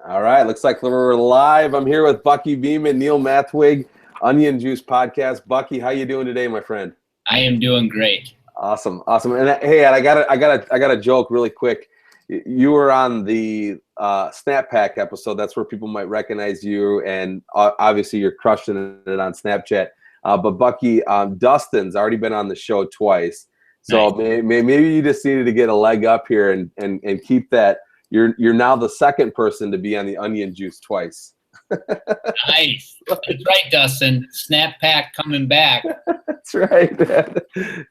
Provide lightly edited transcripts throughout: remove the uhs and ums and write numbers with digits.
All right, looks like we're live. I'm here with Bucky Beeman, Neil Mathweg, Onion Juice Podcast. Bucky, how you doing today, my friend? I am doing great. Awesome. And hey, I got a joke really quick. You were on the Snap Pack episode. That's where people might recognize you, and obviously you're crushing it on Snapchat. But Bucky, Dustin's already been on the show twice, so Nice. maybe you just needed to get a leg up here and keep that. You're now the second person to be on the Onion Juice twice. Nice. That's right, Dustin. Snap Pack coming back. That's right, man.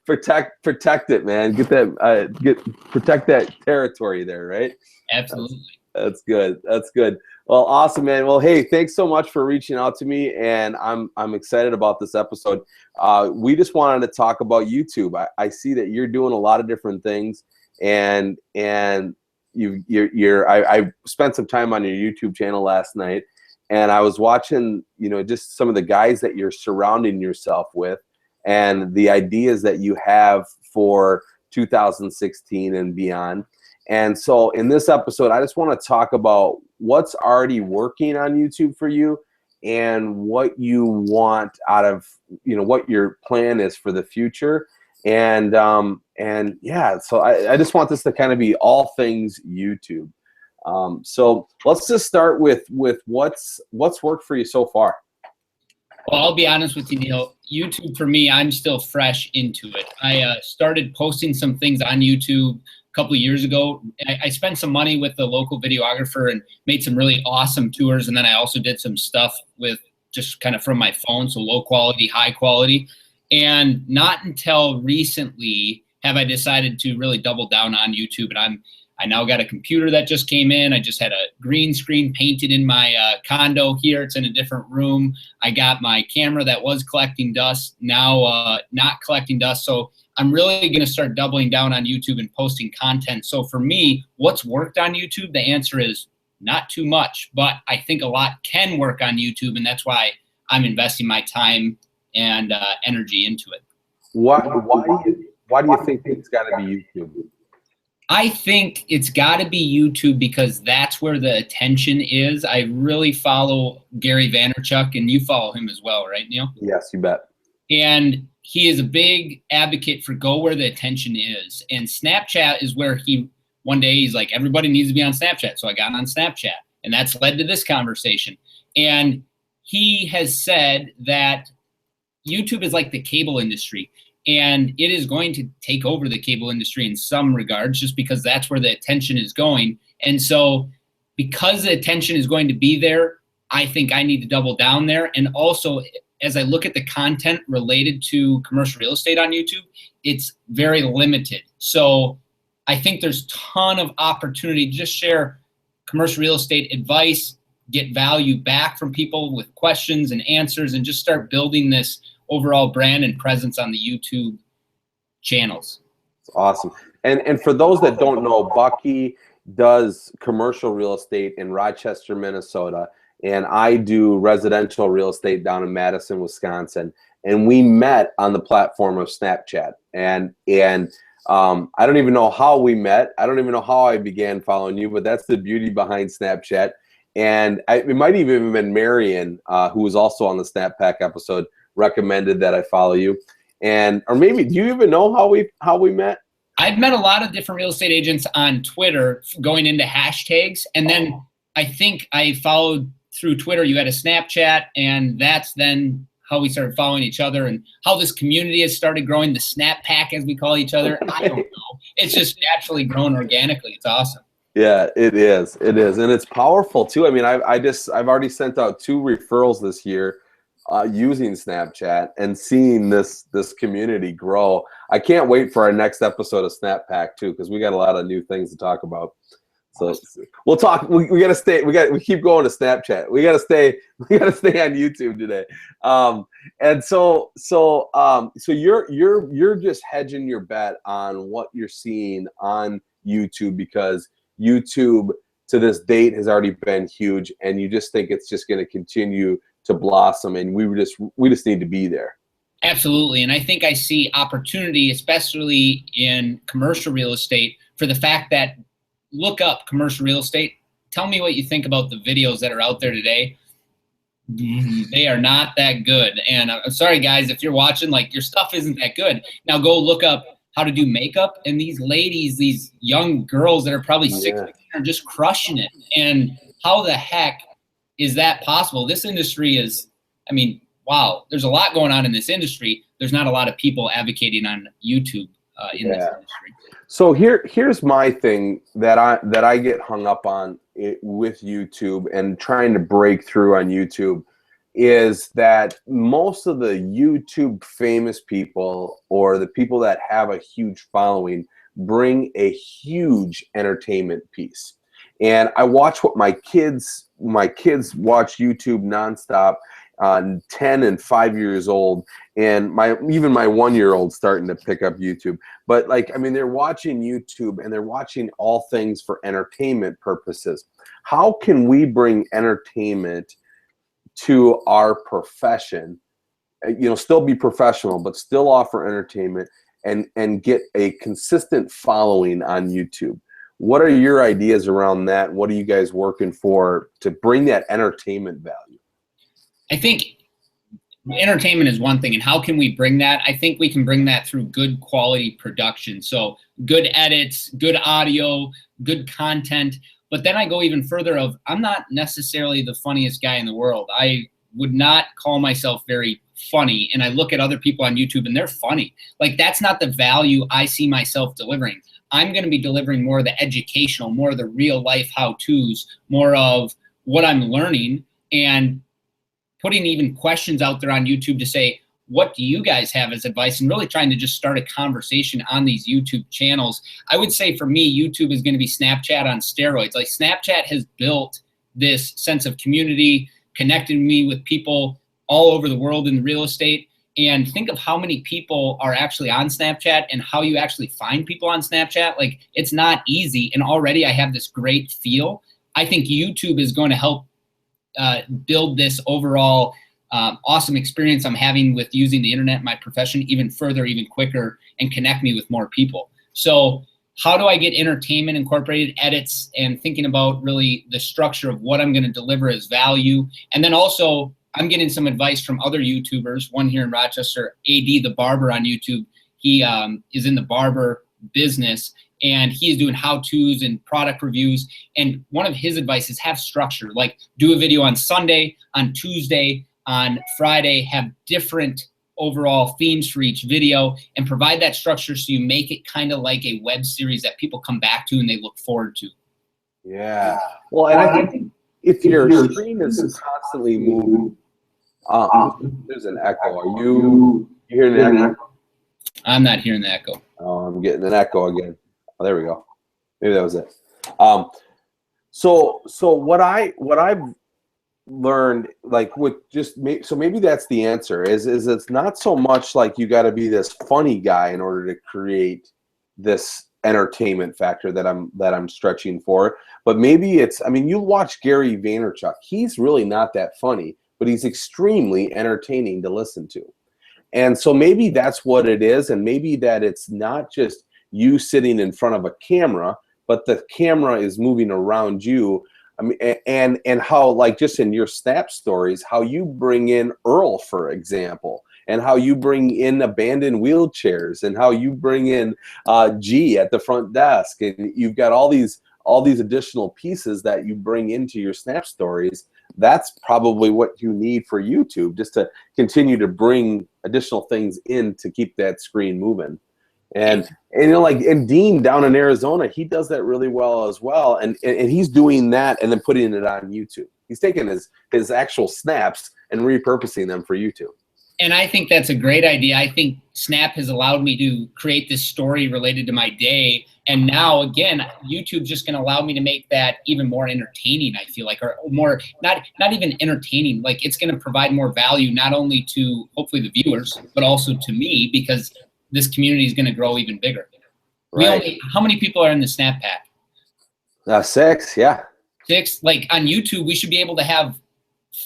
Protect it, man. Protect that territory there, right? Absolutely. That's good. That's good. Well, awesome, man. Well, hey, thanks so much for reaching out to me, and I'm excited about this episode. We just wanted to talk about YouTube. I see that you're doing a lot of different things, and I spent some time on your YouTube channel last night, and I was watching, just some of the guys that you're surrounding yourself with, and the ideas that you have for 2016 and beyond. And so in this episode, I just want to talk about what's already working on YouTube for you and what you want out of, what your plan is for the future. And yeah, so I just want this to kind of be all things YouTube. So let's just start with what's worked for you so far. Well, I'll be honest with you, Neil. YouTube, for me, I'm still fresh into it. I started posting some things on YouTube a couple of years ago. I spent some money with the local videographer and made some really awesome tours. And then I also did some stuff with just kind of from my phone, so low quality, high quality. And not until recently have I decided to really double down on YouTube. And I now got a computer that just came in. I just had a green screen painted in my condo here. It's in a different room. I got my camera that was collecting dust, now not collecting dust. So I'm really going to start doubling down on YouTube and posting content. So for me, what's worked on YouTube? The answer is not too much, but I think a lot can work on YouTube, and that's why I'm investing my time and energy into it. Why do you think it's got to be YouTube? I think it's got to be YouTube because that's where the attention is. I really follow Gary Vaynerchuk, and you follow him as well, right, Neil? Yes, you bet. And he is a big advocate for go where the attention is. And Snapchat is where one day he's like, everybody needs to be on Snapchat. So I got on Snapchat, and that's led to this conversation. And he has said that YouTube is like the cable industry, and it is going to take over the cable industry in some regards just because that's where the attention is going. And so because the attention is going to be there, I think I need to double down there. And also, as I look at the content related to commercial real estate on YouTube, it's very limited. So I think there's a ton of opportunity to just share commercial real estate advice, get value back from people with questions and answers, and just start building this overall brand and presence on the YouTube channels. Awesome. And for those that don't know, Bucky does commercial real estate in Rochester, Minnesota, and I do residential real estate down in Madison, Wisconsin. And we met on the platform of Snapchat. And I don't even know how we met. I don't even know how I began following you, but that's the beauty behind Snapchat. And it might even have been Marion, who was also on the Snap Pack episode, recommended that I follow you. Or maybe, do you even know how we met? I've met a lot of different real estate agents on Twitter going into hashtags. And then I think I followed through Twitter. You had a Snapchat, and that's then how we started following each other and how this community has started growing, the Snap Pack, as we call each other. I don't know. It's just naturally grown organically. It's awesome. Yeah, it is. It is. And it's powerful too. I mean, I've already sent out 2 referrals this year using Snapchat and seeing this community grow. I can't wait for our next episode of Snap Pack too, because we got a lot of new things to talk about. So we'll talk. We got to stay. We keep going to Snapchat. We got to stay on YouTube today. And so you're just hedging your bet on what you're seeing on YouTube, because YouTube to this date has already been huge, and you just think it's just going to continue to blossom, and we just need to be there. Absolutely. And I think I see opportunity, especially in commercial real estate, for the fact that look up commercial real estate, tell me what you think about the videos that are out there today. They are not that good. And I'm sorry, guys, if you're watching, like, your stuff isn't that good. Now go look up how to do makeup. And these ladies, these young girls that are probably 16 are just crushing it. And how the heck is that possible? This industry is, I mean, wow, there's a lot going on in this industry. There's not a lot of people advocating on YouTube in this industry. So here's my thing that I get hung up on with YouTube and trying to break through on YouTube is that most of the YouTube famous people or the people that have a huge following bring a huge entertainment piece. And I watch what my kids watch YouTube nonstop, 10 and 5 years old, and even my 1-year-old starting to pick up YouTube. But like, I mean, they're watching YouTube and they're watching all things for entertainment purposes. How can we bring entertainment to our profession, you know, still be professional, but still offer entertainment and get a consistent following on YouTube? What are your ideas around that? What are you guys working for to bring that entertainment value? I think entertainment is one thing, and how can we bring that? I think we can bring that through good quality production. So good edits, good audio, good content. But then I go even further of, I'm not necessarily the funniest guy in the world. I would not call myself very funny. And I look at other people on YouTube and they're funny. Like, that's not the value I see myself delivering. I'm going to be delivering more of the educational, more of the real life how-tos, more of what I'm learning, and putting even questions out there on YouTube to say, what do you guys have as advice? And really trying to just start a conversation on these YouTube channels. I would say for me, YouTube is going to be Snapchat on steroids. Like, Snapchat has built this sense of community, connected me with people all over the world in real estate. And think of how many people are actually on Snapchat and how you actually find people on Snapchat. Like, it's not easy. And already I have this great feel. I think YouTube is going to help build this overall awesome experience I'm having with using the internet in my profession even further, even quicker, and connect me with more people. So how do I get entertainment incorporated, edits, and thinking about really the structure of what I'm going to deliver as value? And then also, I'm getting some advice from other YouTubers, one here in Rochester, AD the Barber on YouTube. He is in the barber business, and he is doing how-tos and product reviews. And one of his advice is have structure. Like, do a video on Sunday, on Tuesday, on Friday, have different overall themes for each video, and provide that structure so you make it kind of like a web series that people come back to and they look forward to. Yeah. Well, and I think if your screen is constantly moving, there's an echo. Are you hearing an echo? I'm not hearing the echo. Oh, I'm getting an echo again. Oh, there we go. Maybe that was it. So what I've learned, like, with just so maybe that's the answer, is it's not so much like you got to be this funny guy in order to create this entertainment factor that I'm stretching for, but maybe it's, I mean, you watch Gary Vaynerchuk. He's really not that funny, but he's extremely entertaining to listen to. And so maybe that's what it is, and maybe that it's not just you sitting in front of a camera, but the camera is moving around you. I mean, and how, like, just in your Snap stories, how you bring in Earl, for example, and how you bring in abandoned wheelchairs, and how you bring in G at the front desk, and you've got all these additional pieces that you bring into your Snap stories. That's probably what you need for YouTube, just to continue to bring additional things in to keep that screen moving. And you know, like, and Dean down in Arizona, he does that really well as well. And he's doing that and then putting it on YouTube. He's taking his actual snaps and repurposing them for YouTube. And I think that's a great idea. I think Snap has allowed me to create this story related to my day. And now, again, YouTube's just going to allow me to make that even more entertaining, I feel like, or more, not even entertaining. Like, it's going to provide more value, not only to hopefully the viewers, but also to me, because this community is going to grow even bigger. Right. How many people are in the Snap Pack? 6, yeah. 6. Like, on YouTube, we should be able to have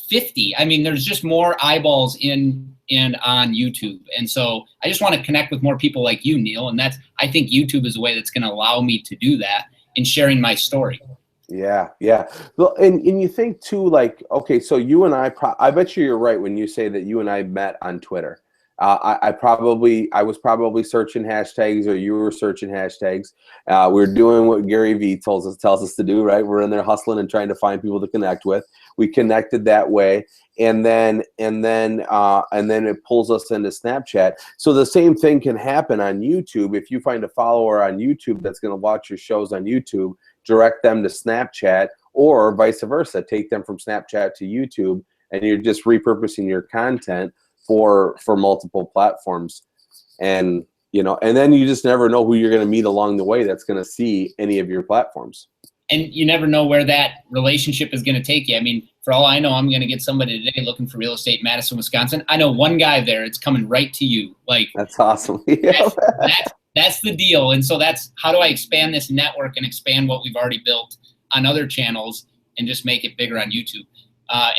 50. I mean, there's just more eyeballs in on YouTube. And so I just want to connect with more people like you, Neil. And I think YouTube is a way that's going to allow me to do that in sharing my story. Yeah, yeah. Well, and you think too, like, okay, so you and I bet you're right when you say that you and I met on Twitter. I was probably searching hashtags, or you were searching hashtags. We're doing what Gary Vee tells us to do, right? We're in there hustling and trying to find people to connect with. We connected that way, and then it pulls us into Snapchat. So the same thing can happen on YouTube. If you find a follower on YouTube that's going to watch your shows on YouTube, direct them to Snapchat, or vice versa. Take them from Snapchat to YouTube, and you're just repurposing your content for multiple platforms. And and then you just never know who you're going to meet along the way that's going to see any of your platforms. And you never know where that relationship is going to take you. I mean, for all I know, I'm going to get somebody today looking for real estate in Madison, Wisconsin. I know one guy there. It's coming right to you. Like, that's awesome. That's the deal. And so that's how do I expand this network and expand what we've already built on other channels and just make it bigger on YouTube.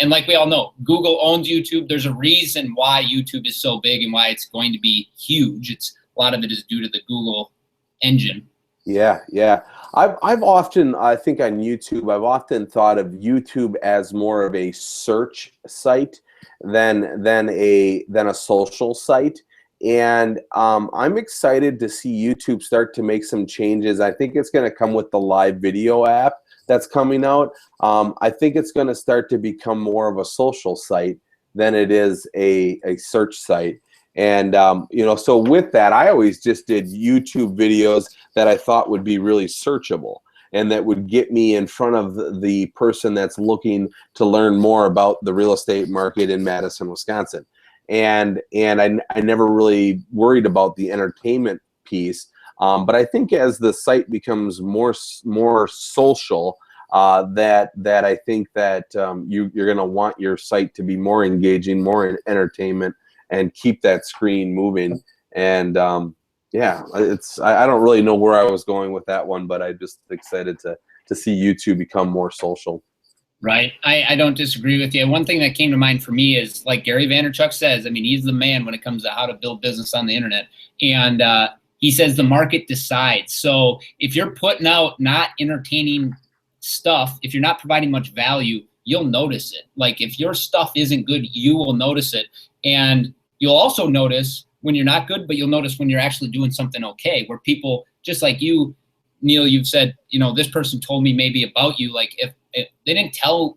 And like we all know, Google owns YouTube. There's a reason why YouTube is so big and why it's going to be huge. A lot of it is due to the Google engine. Yeah, yeah. I've often, I think on YouTube, I've often thought of YouTube as more of a search site than a social site. And I'm excited to see YouTube start to make some changes. I think it's going to come with the live video app that's coming out. I think it's going to start to become more of a social site than it is a search site. And so with that, I always just did YouTube videos that I thought would be really searchable and that would get me in front of the person that's looking to learn more about the real estate market in Madison, Wisconsin. And I never really worried about the entertainment piece. But I think as the site becomes more social, that I think that you're going to want your site to be more engaging, more entertainment, and keep that screen moving. And yeah, I don't really know where I was going with that one, but I'm just excited to see YouTube become more social. Right. I don't disagree with you. One thing that came to mind for me is, like Gary Vaynerchuk says, I mean, he's the man when it comes to how to build business on the internet. And he says the market decides. So if you're putting out not entertaining stuff, if you're not providing much value, you'll notice it. Like if your stuff isn't good, you will notice it. And you'll also notice when you're not good, but you'll notice when you're actually doing something okay, where people, just like you, Neil, you've said, this person told me maybe about you. Like if they didn't tell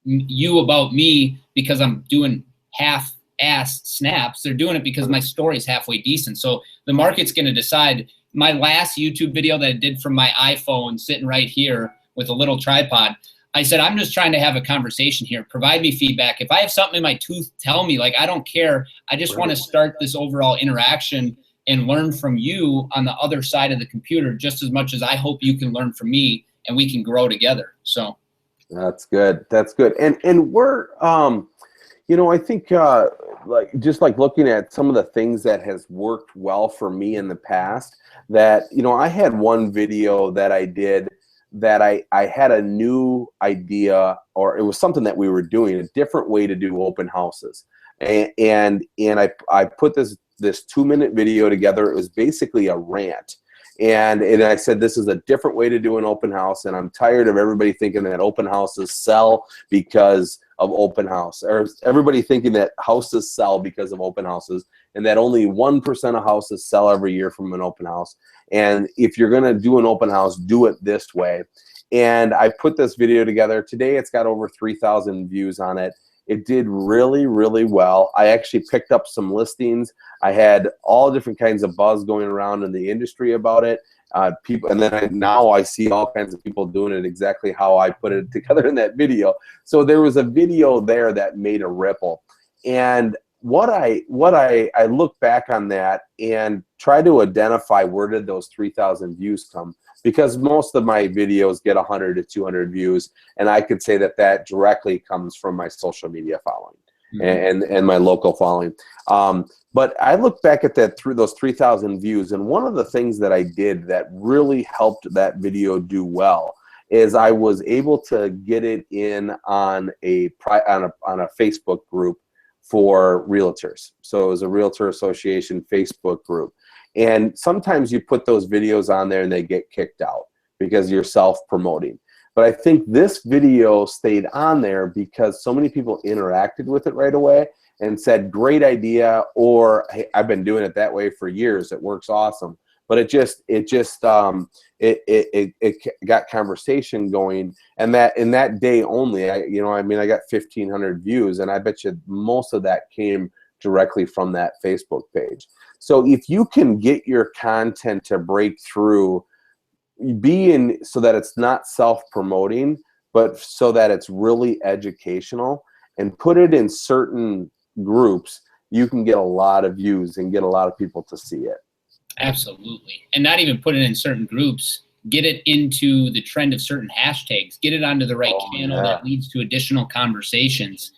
you about me because I'm doing half-ass snaps, they're doing it because my story is halfway decent. So the market's going to decide. My last YouTube video that I did from my iPhone sitting right here with a little tripod, I said, I'm just trying to have a conversation here. Provide me feedback. If I have something in my tooth, tell me. Like, I don't care. I just want to start this overall interaction and learn from you on the other side of the computer just as much as I hope you can learn from me and we can grow together. So that's good. That's good. And we're, I think like looking at some of the things that has worked well for me in the past, that, I had one video that I did that I had a new idea, or it was something that we were doing, a different way to do open houses. And I put this 2-minute video together. It was basically a rant. And I said, this is a different way to do an open house, and I'm tired of everybody thinking that open houses sell because of open house, or everybody thinking that houses sell because of open houses, and that only 1% of houses sell every year from an open house. And if you're going to do an open house, do it this way. And I put this video together. Today it's got over 3,000 views on it. It did really, really well. I actually picked up some listings. I had all different kinds of buzz going around in the industry about it. Now I see all kinds of people doing it exactly how I put it together in that video. So there was a video there that made a ripple. And what I look back on that and try to identify where did those 3,000 views come, because most of my videos get 100 to 200 views, and I could say that directly comes from my social media following and my local following. But I look back at that through those 3,000 views, and one of the things that I did that really helped that video do well is I was able to get it in on a Facebook group for realtors. So it was a Realtor Association Facebook group. And sometimes you put those videos on there and they get kicked out because you're self-promoting. But I think this video stayed on there because so many people interacted with it right away and said, great idea, or hey, I've been doing it that way for years. It works awesome. But it got conversation going, and that in that day only, I got 1,500 views, and I bet you most of that came directly from that Facebook page. So if you can get your content to break through, so that it's not self-promoting, but so that it's really educational, and put it in certain groups, you can get a lot of views and get a lot of people to see it. Absolutely. And not even put it in certain groups, get it into the trend of certain hashtags, get it onto the right channel that leads to additional conversations.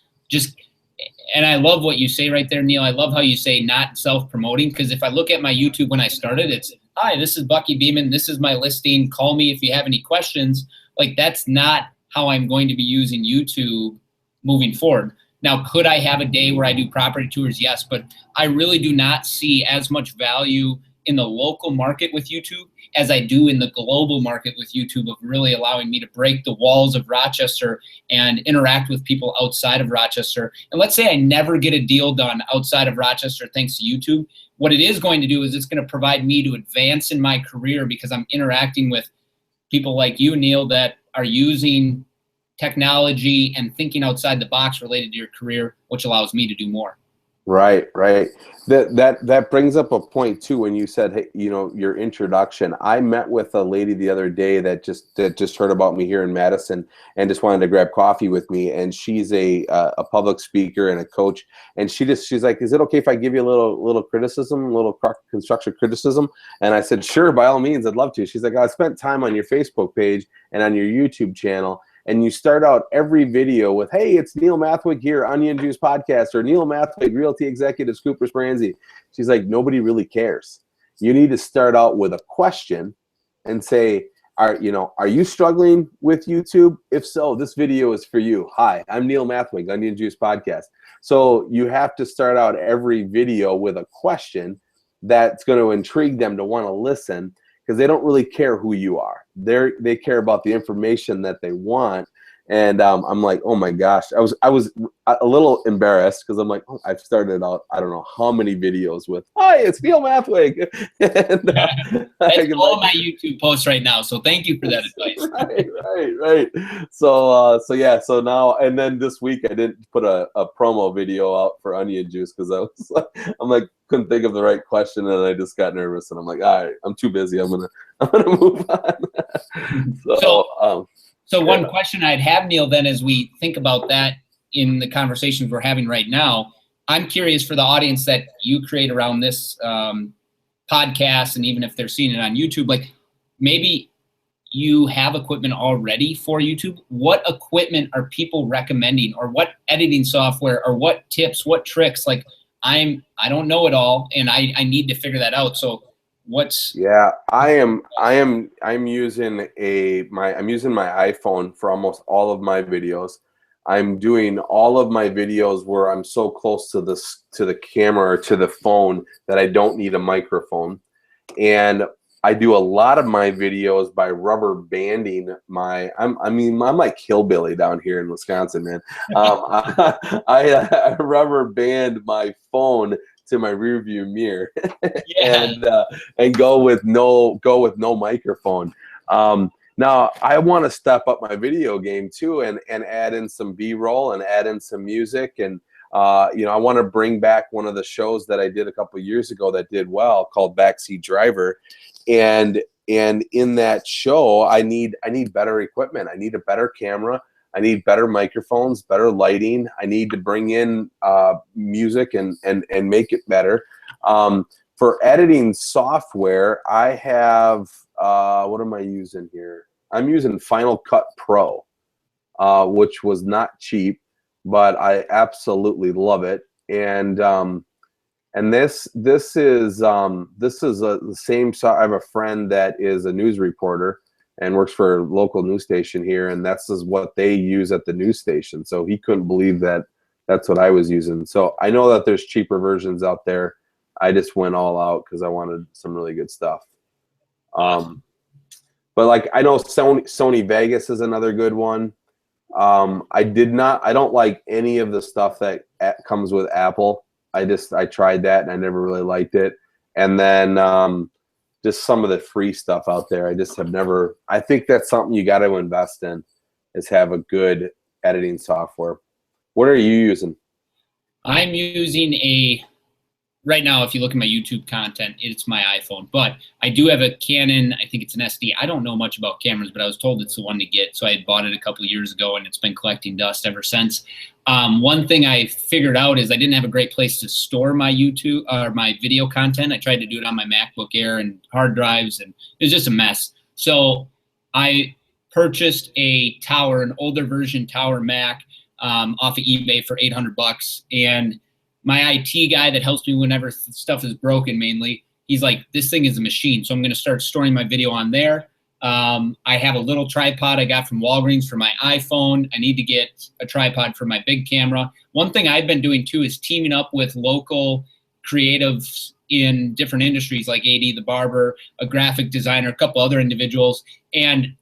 And I love what you say right there, Neil. I love how you say not self-promoting, because if I look at my YouTube when I started, it's, hi, this is Bucky Beeman. This is my listing. Call me if you have any questions. Like, that's not how I'm going to be using YouTube moving forward. Now, could I have a day where I do property tours? Yes, but I really do not see as much value in the local market with YouTube as I do in the global market with YouTube, of really allowing me to break the walls of Rochester and interact with people outside of Rochester. And let's say I never get a deal done outside of Rochester thanks to YouTube. What it is going to do is it's going to provide me to advance in my career, because I'm interacting with people like you, Neil, that are using technology and thinking outside the box related to your career, which allows me to do more. Right. That brings up a point too, when you said, hey, your introduction. I met with a lady the other day that just heard about me here in Madison and just wanted to grab coffee with me. And she's a public speaker and a coach. And she's like, is it okay if I give you a little criticism, a little constructive criticism? And I said, sure, by all means, I'd love to. She's like, I spent time on your Facebook page and on your YouTube channel, and you start out every video with, hey, it's Neil Mathweg here, Onion Juice Podcast, or Neil Mathweg, Realty Executive, Scoopers Brandsy. She's like, nobody really cares. You need to start out with a question and say, are you struggling with YouTube? If so, this video is for you. Hi, I'm Neil Mathweg, Onion Juice Podcast. So you have to start out every video with a question that's going to intrigue them to want to listen, because they don't really care who you are. They care about the information that they want. And I'm like, oh my gosh, I was a little embarrassed, because I'm like, oh, I've started out, I don't know how many videos with, hi, it's Neil Mathweg. And, that's all my YouTube posts right now. So thank you for that advice. Right. So now, and then this week I didn't put a promo video out for Onion Juice, because I'm like, couldn't think of the right question, and I just got nervous, and I'm like, all right, I'm too busy. I'm gonna move on. So one question I'd have, Neil, then, as we think about that in the conversations we're having right now, I'm curious for the audience that you create around this podcast, and even if they're seeing it on YouTube, like maybe you have equipment already for YouTube. What equipment are people recommending, or what editing software, or what tips, what tricks? Like, I don't know it all, and I need to figure that out. So I'm using my iPhone for almost all of my videos. I'm doing all of my videos where I'm so close to the camera or to the phone that I don't need a microphone. And I do a lot of my videos by rubber banding I'm like hillbilly down here in Wisconsin, man. I rubber band my phone to my rear view mirror and go with no microphone. Now I want to step up my video game too, and add in some B-roll and add in some music, and I want to bring back one of the shows that I did a couple of years ago that did well, called Backseat Driver. And in that show, I need better equipment. I need a better camera. I need better microphones, better lighting. I need to bring in music and make it better. For editing software, I have what am I using here? I'm using Final Cut Pro, which was not cheap, but I absolutely love it. And this is the same. I have a friend that is a news reporter and works for a local news station here, and that's just what they use at the news station. So he couldn't believe that that's what I was using. So I know that there's cheaper versions out there. I just went all out because I wanted some really good stuff. But like I know Sony Vegas is another good one. I don't like any of the stuff that comes with Apple. I tried that and I never really liked it. And then just some of the free stuff out there, I just have never. I think that's something you got to invest in, is have a good editing software. What are you using? I'm using right now, if you look at my YouTube content, it's my iPhone. But I do have a Canon, I think it's an SD. I don't know much about cameras, but I was told it's the one to get. So I had bought it a couple of years ago, and it's been collecting dust ever since. One thing I figured out is I didn't have a great place to store my YouTube or my video content. I tried to do it on my MacBook Air and hard drives, and it was just a mess. So I purchased a Tower, an older version Tower Mac off of eBay for $800, and my IT guy that helps me whenever stuff is broken, mainly, he's like, this thing is a machine. So I'm going to start storing my video on there. I have a little tripod I got from Walgreens for my iPhone. I need to get a tripod for my big camera. One thing I've been doing too is teaming up with local creatives in different industries, like AD the barber, a graphic designer, a couple other individuals. And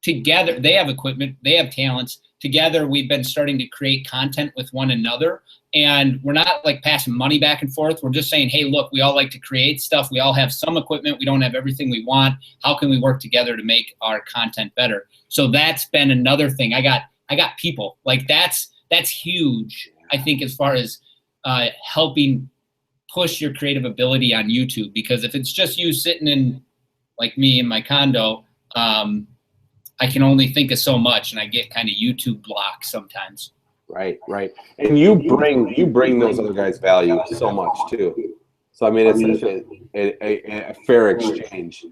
together, they have equipment, they have talents. Together, we've been starting to create content with one another. And we're not like passing money back and forth. We're just saying, hey, look, we all like to create stuff. We all have some equipment. We don't have everything we want. How can we work together to make our content better? So that's been another thing. I got people. Like that's huge, I think, as far as helping push your creative ability on YouTube. Because if it's just you sitting in, like me in my condo, I can only think of so much, and I get kind of YouTube blocked sometimes. Right. And you bring those other guys value so much too. So I mean, it's such a fair exchange.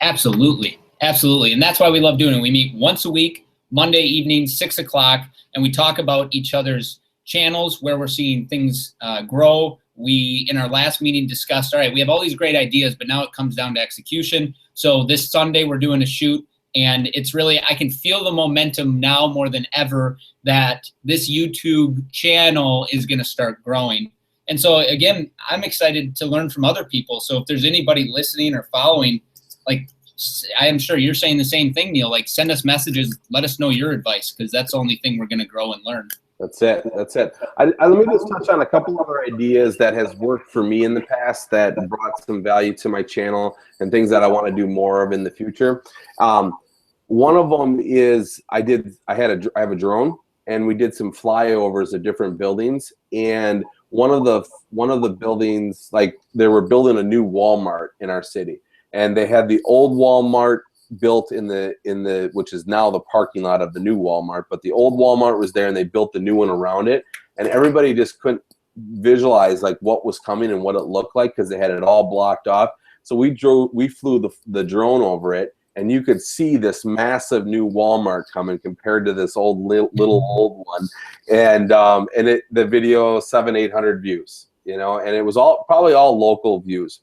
Absolutely. And that's why we love doing it. We meet once a week, Monday evening, 6 o'clock, and we talk about each other's channels, where we're seeing things grow. We, in our last meeting, discussed, all right, we have all these great ideas, but now it comes down to execution. So this Sunday we're doing a shoot. And it's really, I can feel the momentum now more than ever that this YouTube channel is going to start growing. And so, again, I'm excited to learn from other people. So if there's anybody listening or following, like, I am sure you're saying the same thing, Neil, like send us messages, let us know your advice, because that's the only thing we're going to grow and learn. That's it. Let me just touch on a couple other ideas that has worked for me in the past that brought some value to my channel and things that I want to do more of in the future. One of them is I have a drone, and we did some flyovers of different buildings. And one of the buildings, like they were building a new Walmart in our city, and they had the old Walmart built in the which is now the parking lot of the new Walmart. But the old Walmart was there, and they built the new one around it, and everybody just couldn't visualize like what was coming and what it looked like because they had it all blocked off. So we flew the drone over it, and you could see this massive new Walmart coming compared to this little old one, and the video 700-800 views, and it was probably all local views,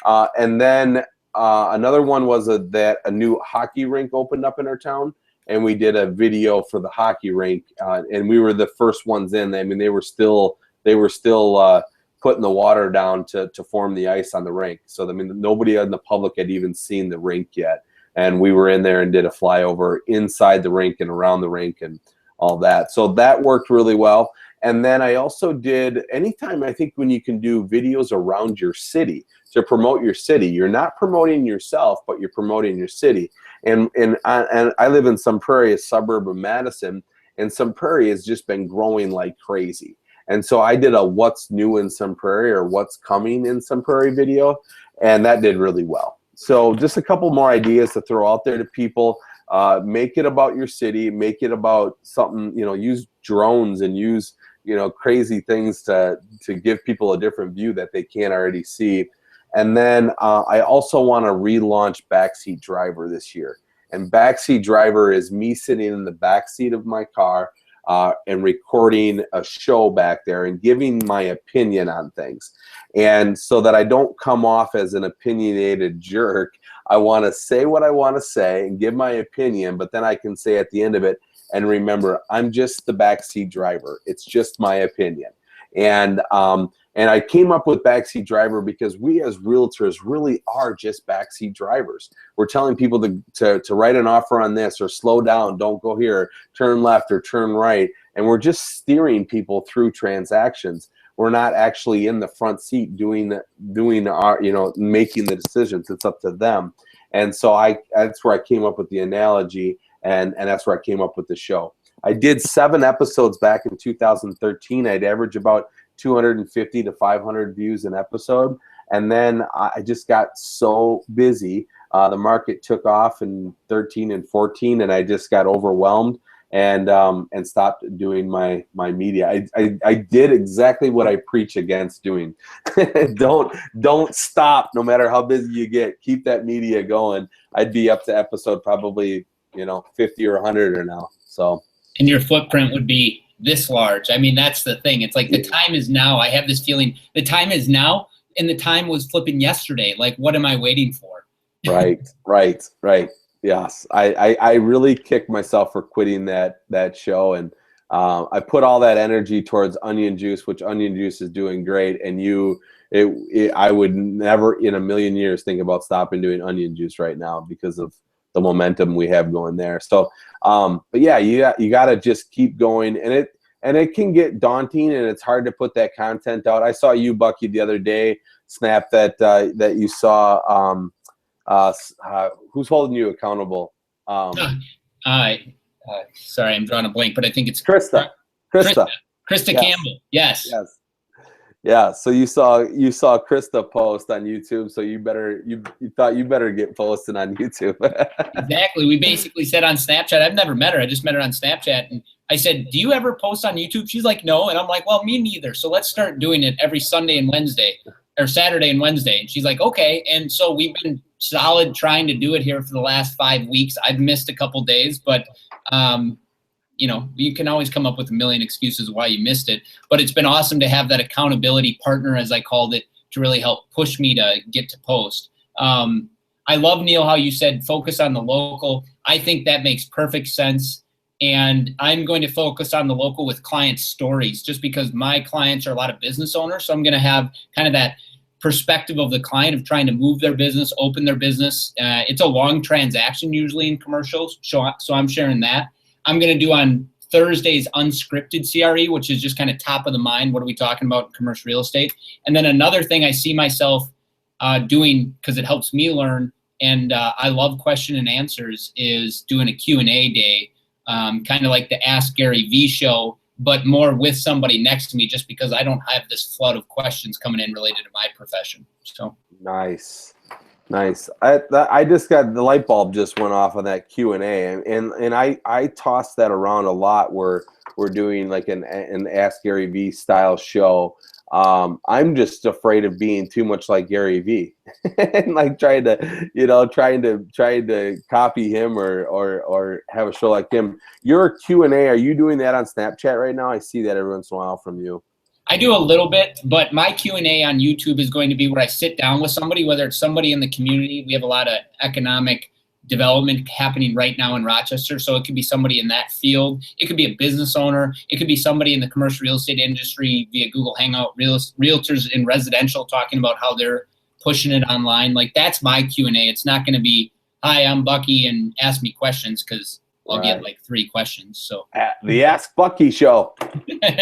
and then another one was that a new hockey rink opened up in our town, and we did a video for the hockey rink, and we were the first ones in. I mean, they were still putting the water down to form the ice on the rink. So I mean, nobody in the public had even seen the rink yet. And we were in there and did a flyover inside the rink and around the rink and all that. So that worked really well. And then I also did, anytime I think when you can do videos around your city to promote your city, you're not promoting yourself, but you're promoting your city. And I live in Sun Prairie, a suburb of Madison, and Sun Prairie has just been growing like crazy. And so I did a what's new in Sun Prairie or what's coming in Sun Prairie video, and that did really well. So just a couple more ideas to throw out there to people. Make it about your city. Make it about something, use drones and use, crazy things to give people a different view that they can't already see. And then I also want to relaunch Backseat Driver this year. And Backseat Driver is me sitting in the backseat of my car and recording a show back there and giving my opinion on things. And so that I don't come off as an opinionated jerk, I want to say what I want to say and give my opinion, but then I can say at the end of it, and remember, I'm just the backseat driver. It's just my opinion. And And I came up with backseat driver because we as realtors really are just backseat drivers. We're telling people to write an offer on this, or slow down, don't go here, turn left or turn right. And we're just steering people through transactions. We're not actually in the front seat doing our, making the decisions. It's up to them. And so that's where I came up with the analogy, and that's where I came up with the show. I did 7 episodes back in 2013. I'd average about 250 to 500 views an episode. And then I just got so busy. The market took off in 13 and 14, and I just got overwhelmed and stopped doing my media. I did exactly what I preach against doing. Don't stop, no matter how busy you get. Keep that media going. I'd be up to episode probably 50 or 100 or now. So. And your footprint would be this large. I mean, that's the thing. It's like the time is now. I have this feeling the time is now, and the time was flipping yesterday. Like, what am I waiting for? Right. Yes. I really kicked myself for quitting that show. And I put all that energy towards Onion Juice, which Onion Juice is doing great. And I would never in a million years think about stopping doing Onion Juice right now because of the momentum we have going there. So, but yeah, you got to just keep going, and it can get daunting, and it's hard to put that content out. I saw you, Bucky, the other day snap that you saw. Who's holding you accountable? Sorry, I'm drawing a blank, but I think it's Krista yes. Campbell. Yes. Yeah, so you saw Krista post on YouTube, so you thought you better get posted on YouTube. Exactly. We basically said on Snapchat. I've never met her. I just met her on Snapchat, and I said, "Do you ever post on YouTube?" She's like, "No," and I'm like, "Well, me neither. So let's start doing it every Sunday and Wednesday, or Saturday and Wednesday." And she's like, "Okay." And so we've been solid trying to do it here for the last 5 weeks. I've missed a couple days, but you can always come up with a million excuses why you missed it. But it's been awesome to have that accountability partner, as I called it, to really help push me to get to post. I love, Neil, how you said focus on the local. I think that makes perfect sense. And I'm going to focus on the local with client stories, just because my clients are a lot of business owners. So I'm going to have kind of that perspective of the client of trying to move their business, open their business. It's a long transaction usually in commercials. So I'm sharing that. I'm going to do on Thursdays unscripted CRE, which is just kind of top of the mind. What are we talking about in commercial real estate? And then another thing I see myself doing, because it helps me learn, and I love question and answers, is doing a Q&A day, kind of like the Ask Gary V show, but more with somebody next to me, just because I don't have this flood of questions coming in related to my profession. So nice. I just got the light bulb just went off on that Q&A, and I toss that around a lot. Where we're doing like an Ask Gary V style show. I'm just afraid of being too much like Gary V and like trying to copy him or have a show like him. Your Q&A, are you doing that on Snapchat right now? I see that every once in a while from you. I do a little bit, but my Q&A on YouTube is going to be where I sit down with somebody, whether it's somebody in the community. We have a lot of economic development happening right now in Rochester, so it could be somebody in that field. It could be a business owner. It could be somebody in the commercial real estate industry via Google Hangout, realtors in residential talking about how they're pushing it online. Like, that's my Q&A. It's not going to be, "Hi, I'm Bucky, and ask me questions," because I'll get like 3 questions. So the Ask Bucky show.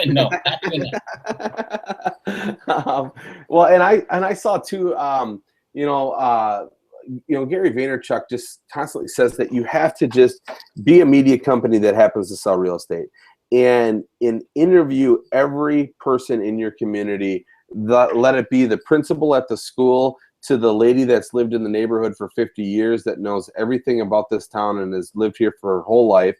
No, not doing that. Well, and I saw too. Gary Vaynerchuk just constantly says that you have to just be a media company that happens to sell real estate, and interview every person in your community. Let it be the principal at the school to the lady that's lived in the neighborhood for 50 years that knows everything about this town and has lived here for her whole life,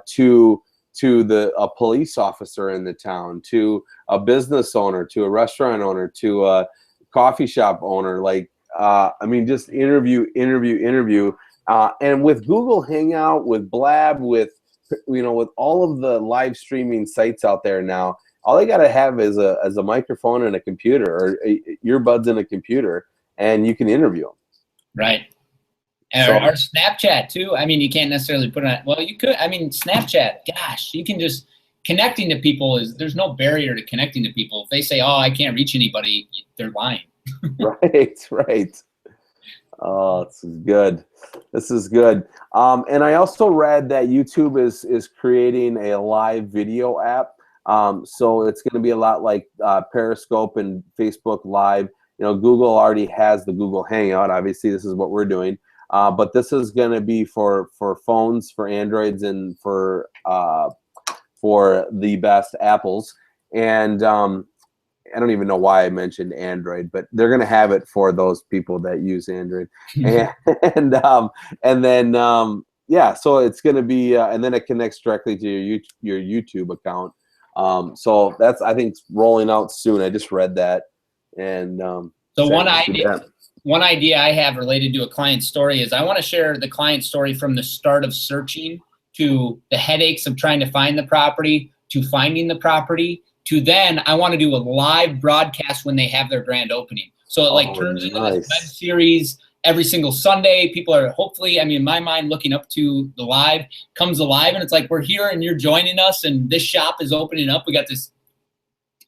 to a police officer in the town, to a business owner, to a restaurant owner, to a coffee shop owner. Like, just interview. And with Google Hangout, with Blab, with all of the live streaming sites out there now, all they got to have is a microphone and a computer, or earbuds and a computer, and you can interview them. Right. Or Snapchat too. I mean, you can't necessarily put it on. Well, you could. I mean, Snapchat, gosh, you can just connecting to people there's no barrier to connecting to people. If they say, oh, I can't reach anybody, they're lying. Right. Oh, this is good. This is good. And I also read that YouTube is creating a live video app. So it's going to be a lot like Periscope and Facebook Live. You know, Google already has the Google Hangout. Obviously, this is what we're doing. But this is going to be for phones, for Androids, and for the best Apples. And I don't even know why I mentioned Android, but they're going to have it for those people that use Android. And then yeah, so it's going to be and then it connects directly to your YouTube account. So that's, I think, rolling out soon. I just read that. And so one idea I have related to a client story is I want to share the client story from the start of searching to the headaches of trying to find the property to finding the property to then I want to do a live broadcast when they have their grand opening. So it like turns into this web series every single Sunday. People are hopefully, I mean, in my mind, looking up to the live, comes alive, and it's like, we're here and you're joining us and this shop is opening up. We got this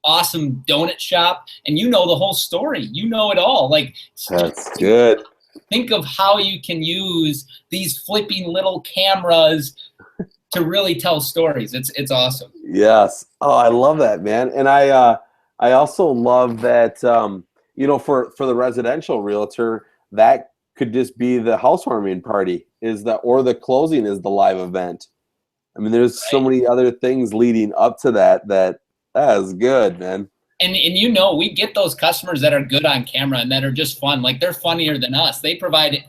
awesome donut shop and you know the whole story. You know it all. Like, that's good. Think of how you can use these flipping little cameras to really tell stories. It's awesome. Yes. Oh, I love that, man. And I also love that you know, for the residential realtor, that could just be the housewarming party or the closing is the live event. I mean, there's so many other things leading up to that is good, man. And you know, we get those customers that are good on camera and that are just fun. Like, they're funnier than us. They provide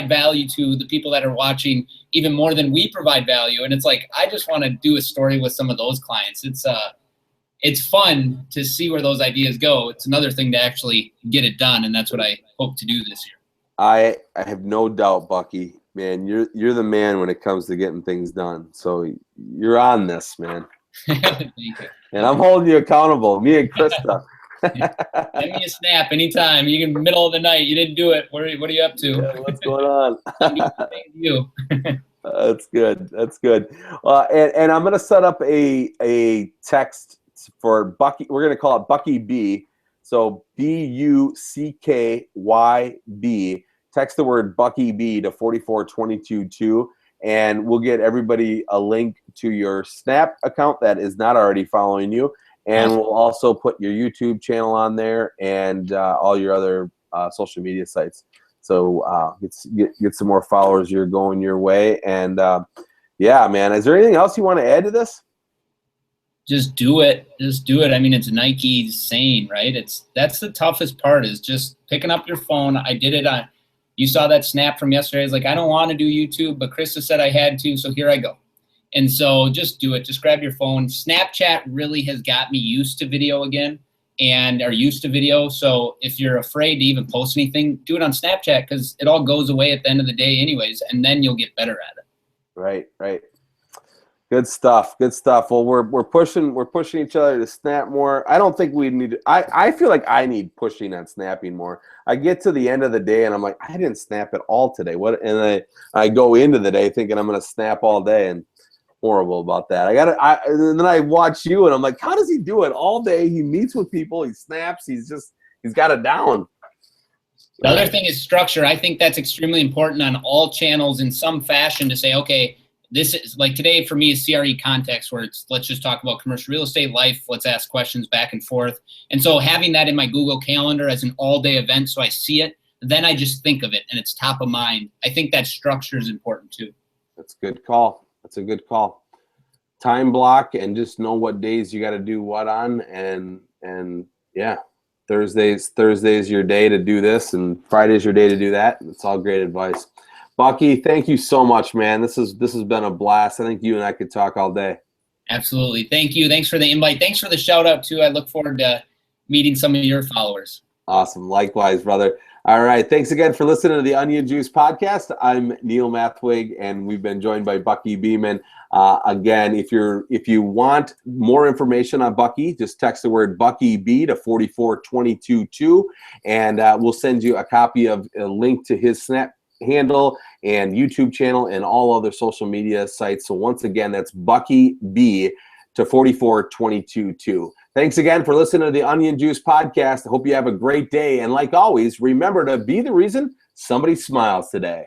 value to the people that are watching even more than we provide value. And it's like, I just want to do a story with some of those clients. It's fun to see where those ideas go. It's another thing to actually get it done, and that's what I hope to do this year. I have no doubt, Bucky, man, you're the man when it comes to getting things done. So you're on this, man. Thank you. And I'm holding you accountable, me and Krista. Give me a snap anytime. You can middle of the night. You didn't do it. What are you up to? Yeah, what's going on? You. That's good. That's good. And I'm going to set up a text for Bucky. We're going to call it Bucky B. So BUCKYB. Text the word Bucky B to 44222, and we'll get everybody a link to your Snap account that is not already following you. And we'll also put your YouTube channel on there and all your other social media sites. So get some more followers. You're going your way. And yeah, man, is there anything else you want to add to this? Just do it. Just do it. I mean, it's Nike's saying, right? That's the toughest part, is just picking up your phone. I did it on, you saw that snap from yesterday. I was like, I don't want to do YouTube, but Krista said I had to, so here I go. And so just do it. Just grab your phone. Snapchat really has got me used to video again, and are used to video. So if you're afraid to even post anything, do it on Snapchat, because it all goes away at the end of the day anyways, and then you'll get better at it. Right, right. Good stuff. Good stuff. Well, we're pushing each other to snap more. I don't think we need. I feel like I need pushing on snapping more. I get to the end of the day and I'm like, I didn't snap at all today. What? And I go into the day thinking I'm going to snap all day, and horrible about that. And then I watch you and I'm like, how does he do it all day? He meets with people. He snaps. He's got it down. The other thing is structure. I think that's extremely important on all channels in some fashion, to say, okay, this is like today for me is CRE context, where it's, let's just talk about commercial real estate life. Let's ask questions back and forth. And so having that in my Google Calendar as an all-day event, so I see it, then I just think of it and it's top of mind. I think that structure is important too. That's a good call. That's a good call. Time block and just know what days you got to do what on. And yeah, Thursday's your day to do this, and Friday's your day to do that. It's all great advice. Bucky, thank you so much, man. This has been a blast. I think you and I could talk all day. Absolutely. Thank you. Thanks for the invite. Thanks for the shout out too. I look forward to meeting some of your followers. Awesome. Likewise, brother. All right. Thanks again for listening to the Onion Juice podcast. I'm Neil Mathweg, and we've been joined by Bucky Beeman. Again, if you want more information on Bucky, just text the word Bucky B to 44222, and we'll send you a copy of a link to his Snap handle and YouTube channel and all other social media sites. So once again, that's Bucky B to 4422.2. Thanks again for listening to the Onion Juice Podcast. I hope you have a great day. And like always, remember to be the reason somebody smiles today.